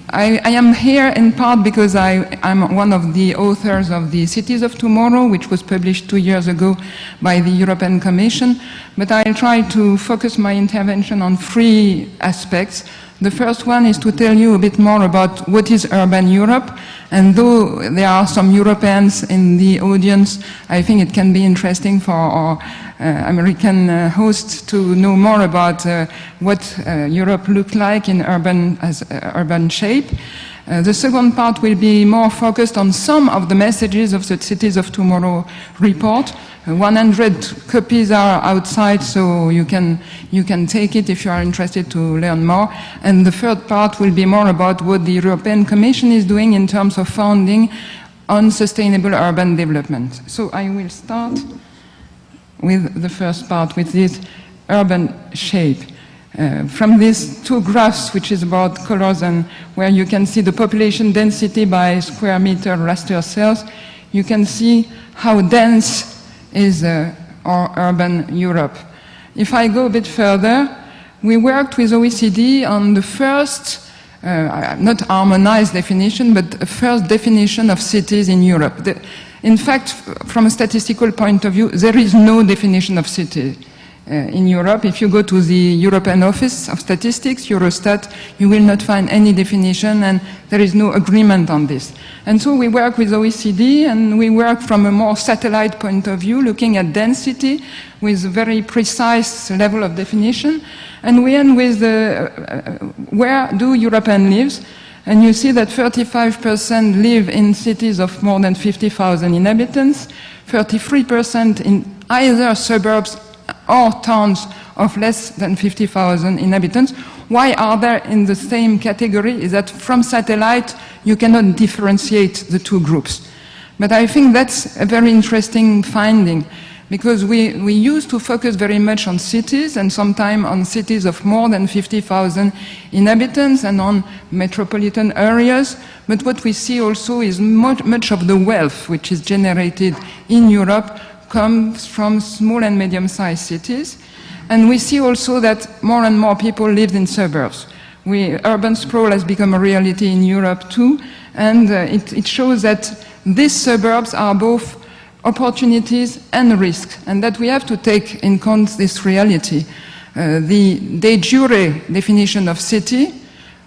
I am here in part because I'm one of the authors of the Cities of Tomorrow, which was published 2 years ago by the European Commission, but I'll try to focus my intervention on 3 aspects. The first one is to tell you a bit more about what is urban Europe, and though there are some Europeans in the audience, I think it can be interesting for our American hosts to know more about what Europe looks like in urban shape. The second part will be more focused on some of the messages of the Cities of Tomorrow report. 100 copies are outside, so you can take it if you are interested to learn more. And the third part will be more about what the European Commission is doing in terms of funding on sustainable urban development. So I will start with the first part, with this urban shape. From these 2 graphs, which is about colors and where you can see the population density by square meter raster cells, you can see how dense is our urban Europe. If I go a bit further, we worked with OECD on the first, not harmonized definition, but a first definition of cities in Europe. In fact, from a statistical point of view, there is no definition of city in Europe. If you go to the European Office of Statistics, Eurostat, you will not find any definition, and there is no agreement on this. And so we work with OECD, and we work from a more satellite point of view, looking at density with a very precise level of definition. And we end with where do Europeans live? And you see that 35% live in cities of more than 50,000 inhabitants, 33% in either suburbs or towns of less than 50,000 inhabitants. Why are they in the same category? Is that from satellite you cannot differentiate the 2 groups. But I think that's a very interesting finding, because we used to focus very much on cities, and sometimes on cities of more than 50,000 inhabitants and on metropolitan areas. But what we see also is much of the wealth which is generated in Europe comes from small and medium-sized cities. And we see also that more and more people live in suburbs. Urban sprawl has become a reality in Europe too, and it shows that these suburbs are both opportunities and risks, and that we have to take in account this reality. The de jure definition of city,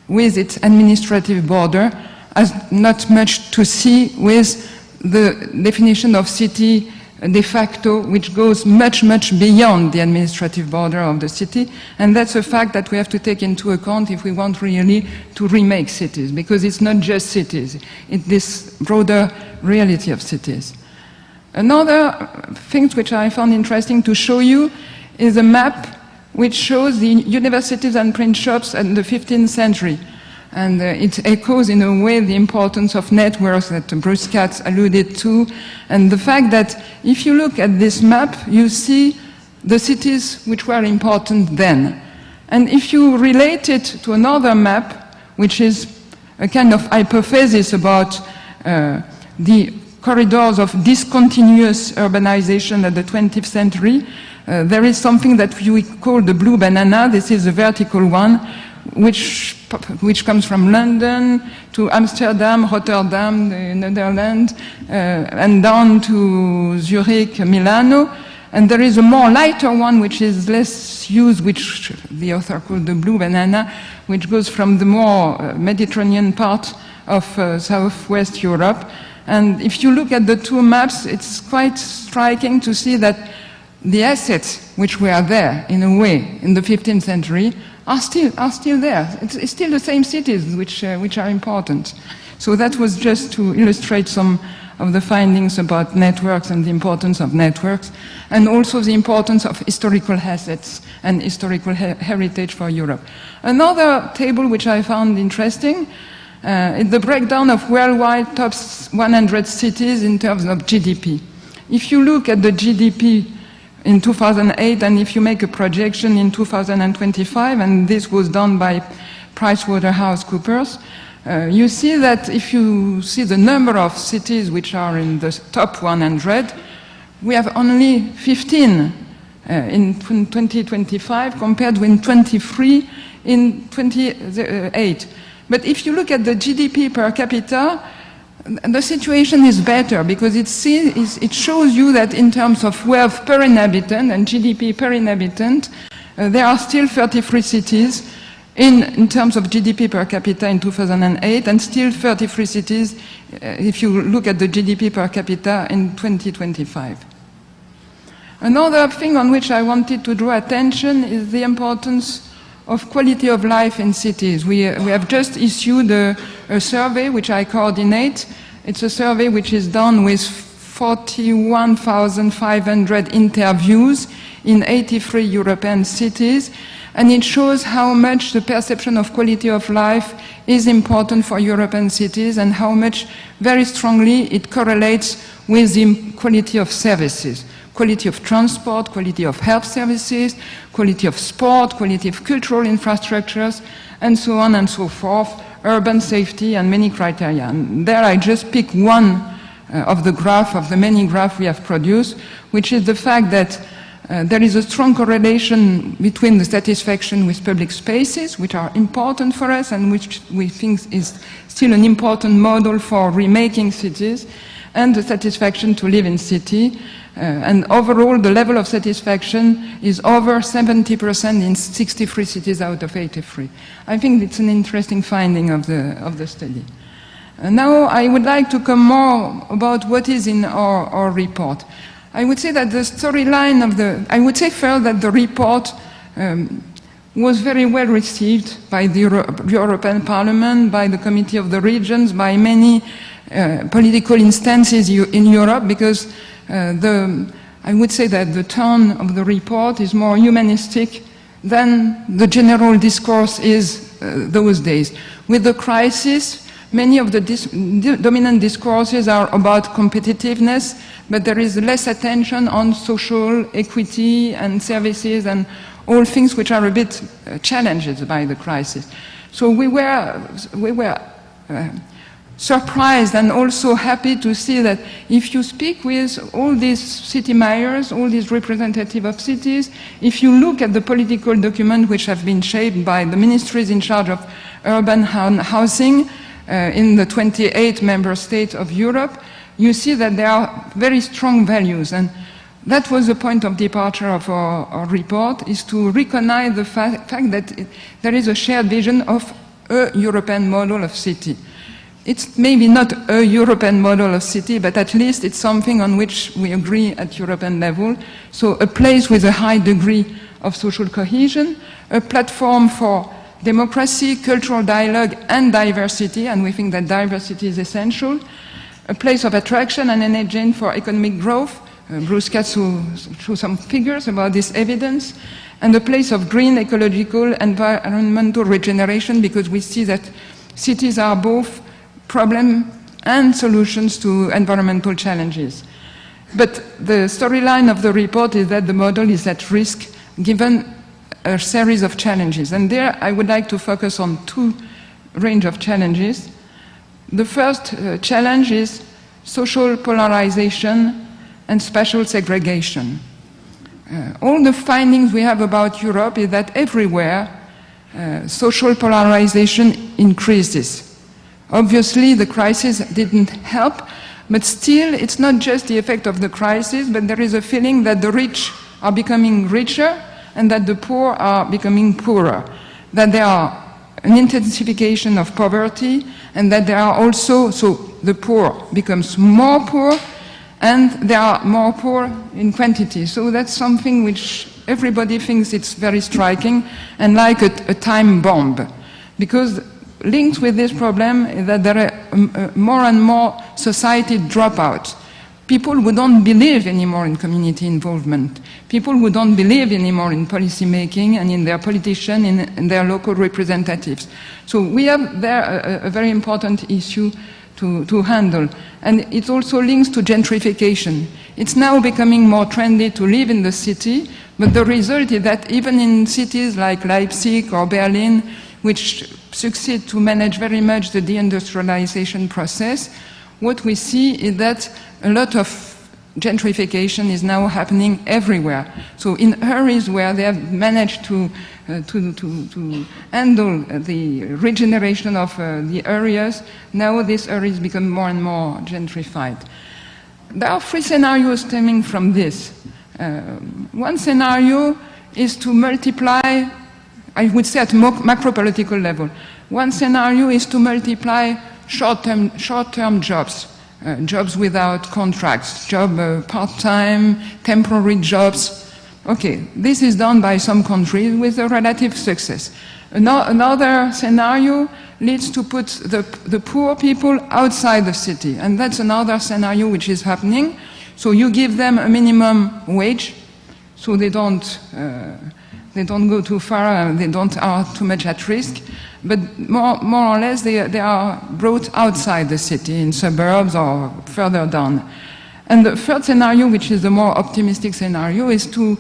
with its administrative border, has not much to see with the definition of city de facto, which goes much beyond the administrative border of the city. And that's a fact that we have to take into account if we want really to remake cities, because it's not just cities, it's this broader reality of cities. Another thing which I found interesting to show you is a map which shows the universities and print shops in the 15th century. And it echoes in a way the importance of networks that Bruce Katz alluded to, and the fact that if you look at this map, you see the cities which were important then. And if you relate it to another map, which is a kind of hypothesis about the corridors of discontinuous urbanization at the 20th century, there is something that we call the blue banana. This is a vertical one, which comes from London to Amsterdam, Rotterdam, the Netherlands, and down to Zurich, Milano. And there is a more lighter one, which is less used, which the author called the blue banana, which goes from the more Mediterranean part of southwest Europe. And if you look at the 2 maps, it's quite striking to see that the assets which were there, in a way, in the 15th century, are still there. It's still the same cities which are important. So that was just to illustrate some of the findings about networks and the importance of networks, and also the importance of historical assets and historical heritage for Europe. Another table which I found interesting is the breakdown of worldwide top 100 cities in terms of GDP. If you look at the GDP in 2008, and if you make a projection in 2025, and this was done by PricewaterhouseCoopers, you see that if you see the number of cities which are in the top 100, we have only 15 in 2025 compared with 23 in 2008. But if you look at the GDP per capita, the situation is better because it shows you that in terms of wealth per inhabitant and GDP per inhabitant, there are still 33 cities in terms of GDP per capita in 2008, and still 33 cities if you look at the GDP per capita in 2025. Another thing on which I wanted to draw attention is the importance of quality of life in cities. We have just issued a survey which I coordinate. It's a survey which is done with 41,500 interviews in 83 European cities, and it shows how much the perception of quality of life is important for European cities and how much, very strongly, it correlates with the quality of services. Quality of transport, quality of health services, quality of sport, quality of cultural infrastructures, and so on and so forth, urban safety and many criteria. And there I just pick one of the many graphs we have produced, which is the fact that there is a strong correlation between the satisfaction with public spaces, which are important for us and which we think is still an important model for remaking cities, and the satisfaction to live in city. And overall, the level of satisfaction is over 70% in 63 cities out of 83. I think it's an interesting finding of the study. Now I would like to come more about what is in our report. I would say that the storyline I would say first that the report was very well received by the European Parliament, by the Committee of the Regions, by many political instances in Europe, because I would say that the tone of the report is more humanistic than the general discourse is those days. With the crisis, many of the dominant discourses are about competitiveness, but there is less attention on social equity and services and all things which are a bit challenged by the crisis. So we were surprised and also happy to see that if you speak with all these city mayors, all these representatives of cities, if you look at the political documents which have been shaped by the ministries in charge of urban housing in the 28 member states of Europe, you see that there are very strong values. And that was the point of departure of our report, is to recognize the fact that there is a shared vision of a European model of city. It's maybe not a European model of city, but at least it's something on which we agree at European level. So a place with a high degree of social cohesion, a platform for democracy, cultural dialogue, and diversity, and we think that diversity is essential, a place of attraction and an engine for economic growth. Bruce Katz show some figures about this evidence, and a place of green, ecological, environmental regeneration, because we see that cities are both problems and solutions to environmental challenges. But the storyline of the report is that the model is at risk given a series of challenges. And there I would like to focus on two range of challenges. The first challenge is social polarization and spatial segregation. All the findings we have about Europe is that everywhere social polarization increases. Obviously, the crisis didn't help, but still, it's not just the effect of the crisis, but there is a feeling that the rich are becoming richer and that the poor are becoming poorer, that there are an intensification of poverty, and that there are also, so the poor becomes more poor, and they are more poor in quantity. So that's something which everybody thinks it's very striking and like a time bomb, because linked with this problem is that there are more and more society dropouts. People who don't believe anymore in community involvement. People who don't believe anymore in policy making and in their politicians, in their local representatives. So we have there a very important issue to handle. And it also links to gentrification. It's now becoming more trendy to live in the city, but the result is that even in cities like Leipzig or Berlin, which succeed to manage very much the deindustrialization process, what we see is that a lot of gentrification is now happening everywhere. So in areas where they have managed to handle the regeneration of the areas, now these areas become more and more gentrified. There are three scenarios stemming from this. One scenario is to multiply, I would say at macro-political level. One scenario is to multiply short-term jobs, jobs without contracts, part-time, temporary jobs. Okay, this is done by some countries with a relative success. Another scenario leads to put the poor people outside the city, and that's another scenario which is happening. So you give them a minimum wage, so they don't go too far, they are too much at risk, but more or less they are brought outside the city, in suburbs or further down. And the third scenario, which is the more optimistic scenario, is to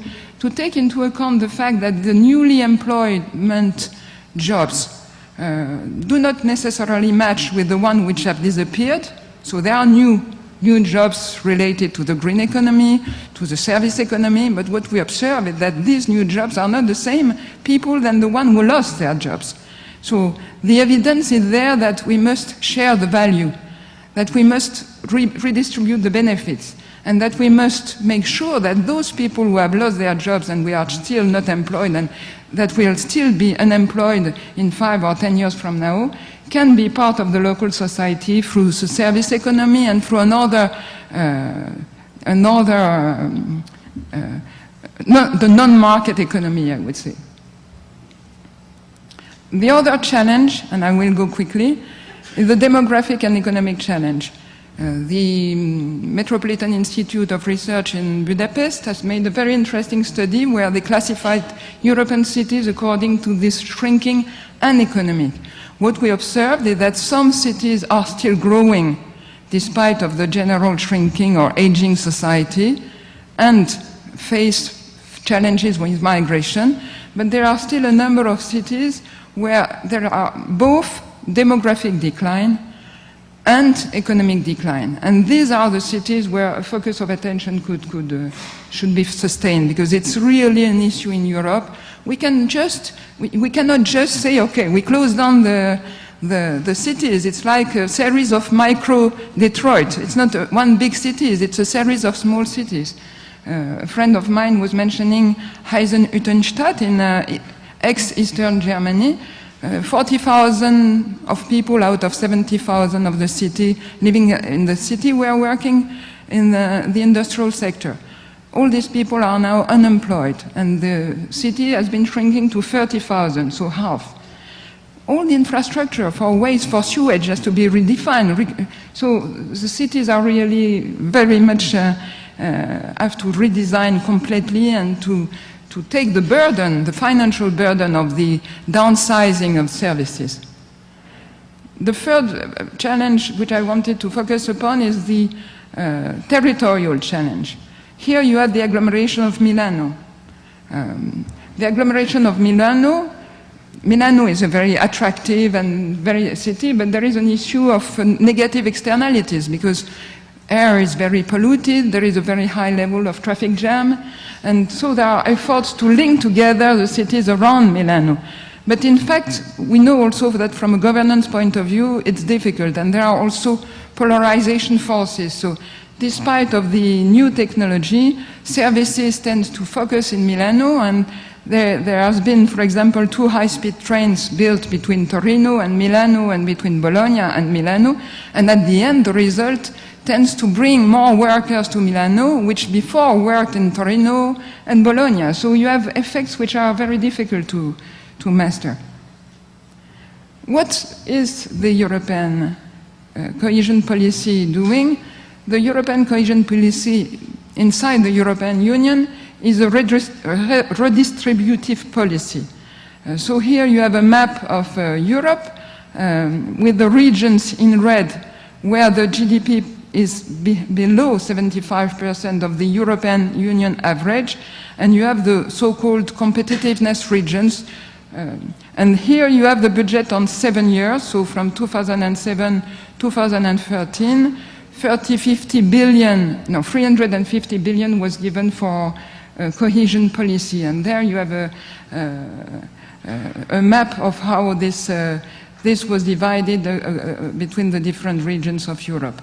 take into account the fact that the newly employment jobs do not necessarily match with the ones which have disappeared. So there are new jobs related to the green economy, to the service economy, but what we observe is that these new jobs are not the same people than the ones who lost their jobs. So the evidence is there that we must share the value, that we must redistribute the benefits, and that we must make sure that those people who have lost their jobs and we are still not employed and that will still be unemployed in 5 or 10 years from now can be part of the local society through the service economy and through the non-market economy, I would say. The other challenge, and I will go quickly, is the demographic and economic challenge. The Metropolitan Institute of Research in Budapest has made a very interesting study where they classified European cities according to this shrinking and economic. What we observed is that some cities are still growing despite of the general shrinking or aging society and face challenges with migration, but there are still a number of cities where there are both demographic decline and economic decline. And these are the cities where a focus of attention should be sustained, because it's really an issue in Europe. We cannot just say, okay, we close down the cities. It's like a series of micro Detroit. It's not one big city, it's a series of small cities. A friend of mine was mentioning Eisenhüttenstadt in ex-Eastern Germany. 40,000 of people out of 70,000 of the city living in the city were working in the industrial sector. All these people are now unemployed, and the city has been shrinking to 30,000, so half. All the infrastructure for waste, for sewage has to be redefined. So the cities are really very much have to redesign completely and to take the burden, the financial burden of the downsizing of services. The third challenge which I wanted to focus upon is the territorial challenge. Here you have the agglomeration of Milano. The agglomeration of Milano is a very attractive and very city, but there is an issue of negative externalities because air is very polluted, there is a very high level of traffic jam, and so there are efforts to link together the cities around Milano. But in fact, we know also that from a governance point of view, it's difficult, and there are also polarization forces. So despite of the new technology, services tend to focus in Milano, and there has been, for example, 2 high-speed trains built between Torino and Milano and between Bologna and Milano, and at the end, the result tends to bring more workers to Milano, which before worked in Torino and Bologna. So you have effects which are very difficult to master. What is the European cohesion policy doing? The European cohesion policy inside the European Union is a redistributive policy. So here you have a map of Europe with the regions in red where the GDP is below 75% of the European Union average, and you have the so-called competitiveness regions. And here you have the budget on 7 years, so from 2007 to 2013, 350 billion was given for cohesion policy. And there you have a map of how this was divided between the different regions of Europe.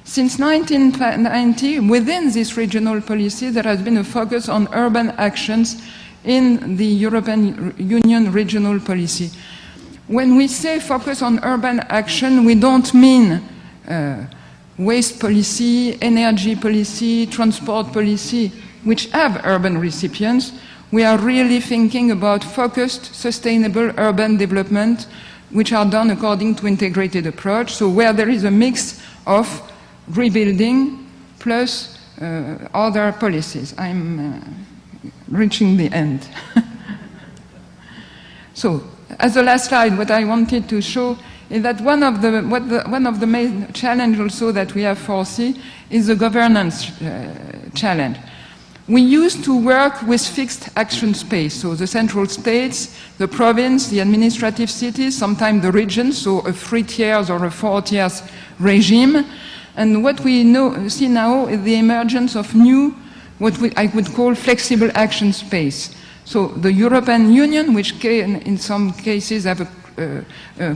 Since 1990, within this regional policy, there has been a focus on urban actions in the European Union regional policy. When we say focus on urban action, we don't mean waste policy, energy policy, transport policy, which have urban recipients. We are really thinking about focused, sustainable urban development, which are done according to integrated approach, so where there is a mix of rebuilding plus other policies. I'm reaching the end. So, as a last slide, what I wanted to show is that one of the main challenges also that we have foreseen is the governance challenge. We used to work with fixed action space, so the central states, the province, the administrative cities, sometimes the regions, so a 3 tiers or a 4 tiers regime. And what we see now is the emergence of new, I would call flexible action space. So the European Union, which can in some cases have a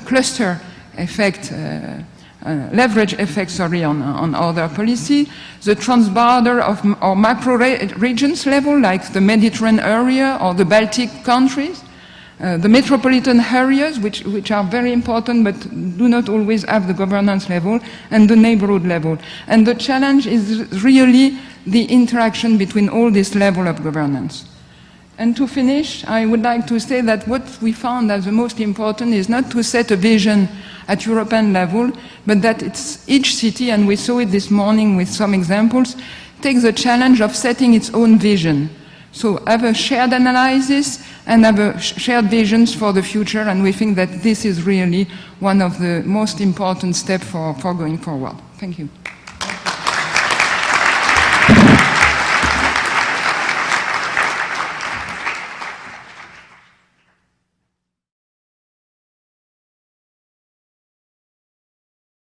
cluster effect, leverage effect, on other policy, the transborder or macro regions level, like the Mediterranean area or the Baltic countries, the metropolitan areas, which are very important but do not always have the governance level, and the neighborhood level. And the challenge is really the interaction between all these levels of governance. And to finish, I would like to say that what we found as the most important is not to set a vision at European level, but that it's each city, and we saw it this morning with some examples, takes the challenge of setting its own vision. So have a shared analysis and have a shared visions for the future, and we think that this is really one of the most important steps for going forward. Thank you.